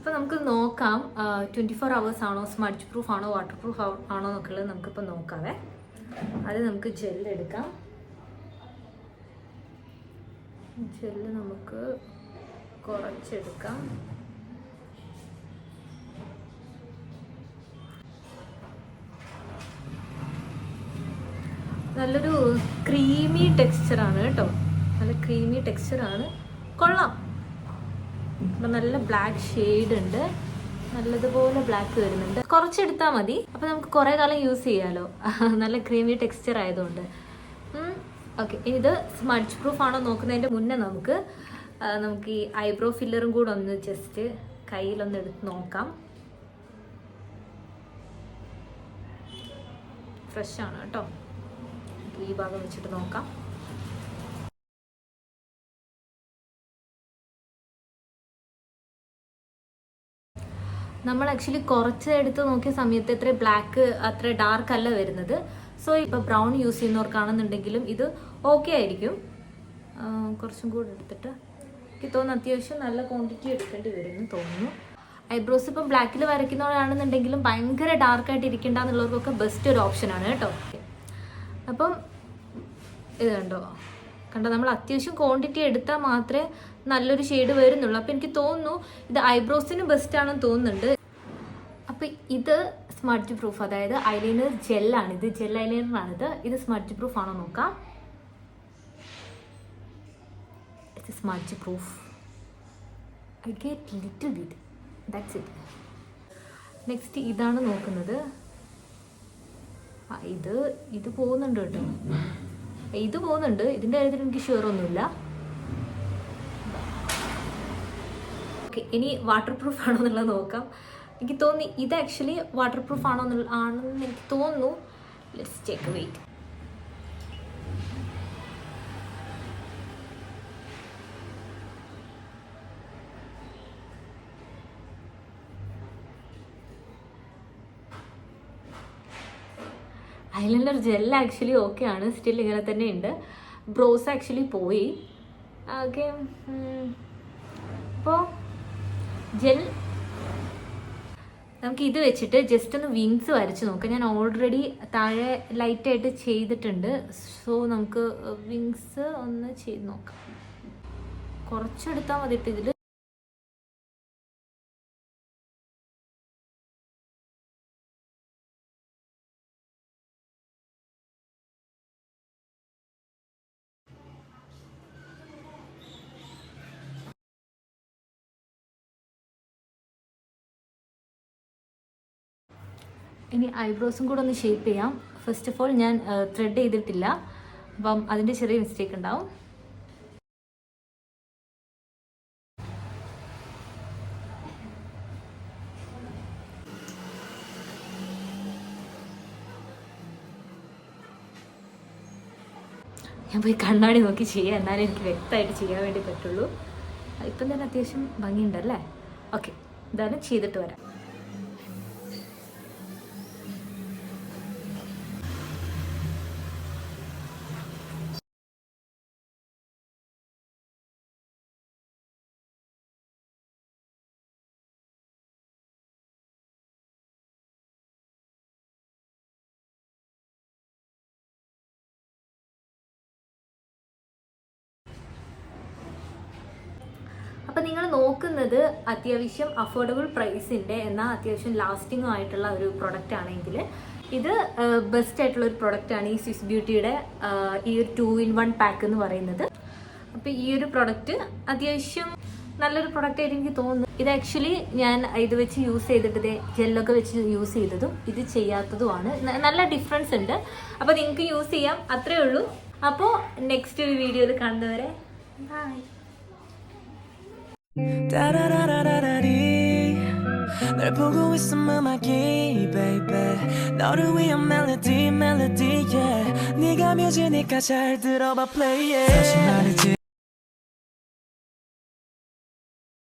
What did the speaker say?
അപ്പോൾ നമുക്ക് നോക്കാം 24 hours ആണോ, സ്മഡ്ജ് പ്രൂഫ് ആണോ, വാട്ടർ പ്രൂഫ് ആണോ എന്നൊക്കെയുള്ളത് നമുക്കിപ്പോൾ നോക്കാവേ. അത് നമുക്ക് ജെല്ലെടുക്കാം. ജെല്ല് നമുക്ക് കുറച്ചെടുക്കാം. നല്ലൊരു ക്രീമി ടെക്സ്ചറാണ് കേട്ടോ, നല്ല ക്രീമി ടെക്സ്ചറാണ്, കൊള്ളാം. അപ്പം നല്ല ബ്ലാക്ക് ഷെയ്ഡ് ഉണ്ട്, നല്ലതുപോലെ ബ്ലാക്ക് വരുന്നുണ്ട്. കുറച്ചെടുത്താൽ മതി, അപ്പം നമുക്ക് കുറേ കാലം യൂസ് ചെയ്യാമല്ലോ. നല്ല ക്രീമി ടെക്സ്ചർ ആയതുകൊണ്ട്. ഓക്കെ, ഇത് സ്മഡ്ജ് പ്രൂഫ് ആണോ നോക്കുന്നതിൻ്റെ മുന്നേ നമുക്ക് ഈ ഐബ്രോ ഫില്ലറും കൂടെ ഒന്ന് ജസ്റ്റ് കയ്യിലൊന്ന് എടുത്ത് നോക്കാം. ഫ്രഷ് ആണ് കേട്ടോ. ഈ ഭാഗം വെച്ചിട്ട് നോക്കാം. നമ്മൾ ആക്ച്വലി കുറച്ച് എടുത്ത് നോക്കിയ സമയത്ത് ഇത്ര ബ്ലാക്ക് അത്ര ഡാർക്ക് അല്ല വരുന്നത്. സോ ഇപ്പോൾ ബ്രൗൺ യൂസ് ചെയ്യുന്നവർക്കാണെന്നുണ്ടെങ്കിലും ഇത് ഓക്കെ ആയിരിക്കും. കുറച്ചും കൂടെ എടുത്തിട്ട് എനിക്ക് തോന്നുന്നു അത്യാവശ്യം നല്ല ക്വാണ്ടിറ്റി എടുക്കേണ്ടി വരുമെന്ന് തോന്നുന്നു. ഐബ്രോസ് ഇപ്പം ബ്ലാക്കിൽ വരയ്ക്കുന്നവരാണെന്നുണ്ടെങ്കിലും ഭയങ്കര ഡാർക്കായിട്ട് ഇരിക്കേണ്ട എന്നുള്ളവർക്കൊക്കെ ബെസ്റ്റ് ഒരു ഓപ്ഷനാണ് കേട്ടോ. അപ്പം ഇത് കണ്ടോ നമ്മൾ അത്യാവശ്യം ക്വാണ്ടിറ്റി എടുത്താൽ മാത്രമേ നല്ലൊരു ഷെയ്ഡ് വരുന്നുള്ളൂ. അപ്പോൾ എനിക്ക് തോന്നുന്നു ഇത് ഐബ്രോസിന് ബെസ്റ്റ് ആണെന്ന് തോന്നുന്നുണ്ട്. അപ്പോൾ ഇത് സ്മഡ്ജ് പ്രൂഫ്, അതായത് ഐലൈനർ ജെല്ലാണ്. ഇത് ജെൽ ഐലൈനറാണിത്. ഇത് സ്മഡ്ജ് പ്രൂഫ് ആണോ നോക്കാം. ഇത് smudge proof. I get little bit, that's it. Next ഇതാണ് നോക്കുന്നത്. ഇത് പോകുന്നുണ്ട് കേട്ടോ, ഇത് പോകുന്നുണ്ട്. ഇതിൻ്റെ കാര്യത്തിൽ എനിക്ക് ഷുവർ ഒന്നുമില്ല. ഓക്കെ, ഇനി വാട്ടർ പ്രൂഫ് ആണോ എന്നുള്ളത് നോക്കാം. എനിക്ക് തോന്നി ഇത് ആക്ച്വലി വാട്ടർ പ്രൂഫ് ആണെന്ന് എനിക്ക് തോന്നുന്നു. Let's take a wait. Eyeliner gel actually okay ആണ്, സ്റ്റിൽ ഇങ്ങനെ തന്നെ ഉണ്ട്. ബ്രോസ് ആക്ച്വലി പോയി. ഓക്കെ, അപ്പോൾ ജെൽ നമുക്ക് ഇത് വെച്ചിട്ട് ജസ്റ്റ് ഒന്ന് വിങ്സ് വരച്ച് നോക്കാം. ഞാൻ ഓൾറെഡി താഴെ ലൈറ്റായിട്ട് ചെയ്തിട്ടുണ്ട്. സോ നമുക്ക് വിങ്സ് ഒന്ന് ചെയ്ത് നോക്കാം. കുറച്ചെടുത്താൽ മതിയിട്ട് ഇതിൽ. ഇനി ഐബ്രോസും കൂടെ ഒന്ന് ഷേപ്പ് ചെയ്യാം. ഫസ്റ്റ് ഓഫ് ഓൾ ഞാൻ ത്രെഡ് ചെയ്തിട്ടില്ല, അപ്പം അതിൻ്റെ ചെറിയ മിസ്റ്റേക്ക് ഉണ്ടാവും. ഞാൻ പോയി കണ്ണാടി നോക്കി ചെയ്യാം, എന്നാലും എനിക്ക് വ്യക്തമായിട്ട് ചെയ്യാൻ വേണ്ടി പറ്റുള്ളൂ. ഇപ്പം തന്നെ അത്യാവശ്യം ഭംഗിയുണ്ടല്ലേ. ഓക്കെ, ഇതാണ് ചെയ്തിട്ട് വരാം. അപ്പം നിങ്ങൾ നോക്കുന്നത് അത്യാവശ്യം അഫോർഡബിൾ പ്രൈസിൻ്റെ എന്നാൽ അത്യാവശ്യം ലാസ്റ്റിംഗും ആയിട്ടുള്ള ഒരു പ്രൊഡക്റ്റ് ആണെങ്കിൽ ഇത് ബെസ്റ്റ് ആയിട്ടുള്ള ഒരു പ്രൊഡക്റ്റാണ് ഈ സ്വിസ് ബ്യൂട്ടിയുടെ ഈ ഒരു 2-in-1 പാക്ക് എന്ന് പറയുന്നത്. അപ്പോൾ ഈ ഒരു പ്രൊഡക്റ്റ് അത്യാവശ്യം നല്ലൊരു പ്രൊഡക്റ്റ് ആയിട്ട് എനിക്ക് തോന്നുന്നു. ഇത് ആക്ച്വലി ഞാൻ ഇത് വെച്ച് യൂസ് ചെയ്തിട്ട് ജെല്ലൊക്കെ വെച്ച് യൂസ് ചെയ്തതും ഇത് ചെയ്യാത്തതുമാണ്. നല്ല ഡിഫറൻസ് ഉണ്ട്. അപ്പോൾ നിങ്ങൾക്ക് യൂസ് ചെയ്യാം, അത്രേ ഉള്ളൂ. അപ്പോൾ നെക്സ്റ്റ് ഒരു വീഡിയോയിൽ കാണുന്നവരെ by. 널 보고 있어 음악이 baby 너를 위한 melody yeah 네가 뮤지니까 잘 들어봐 play it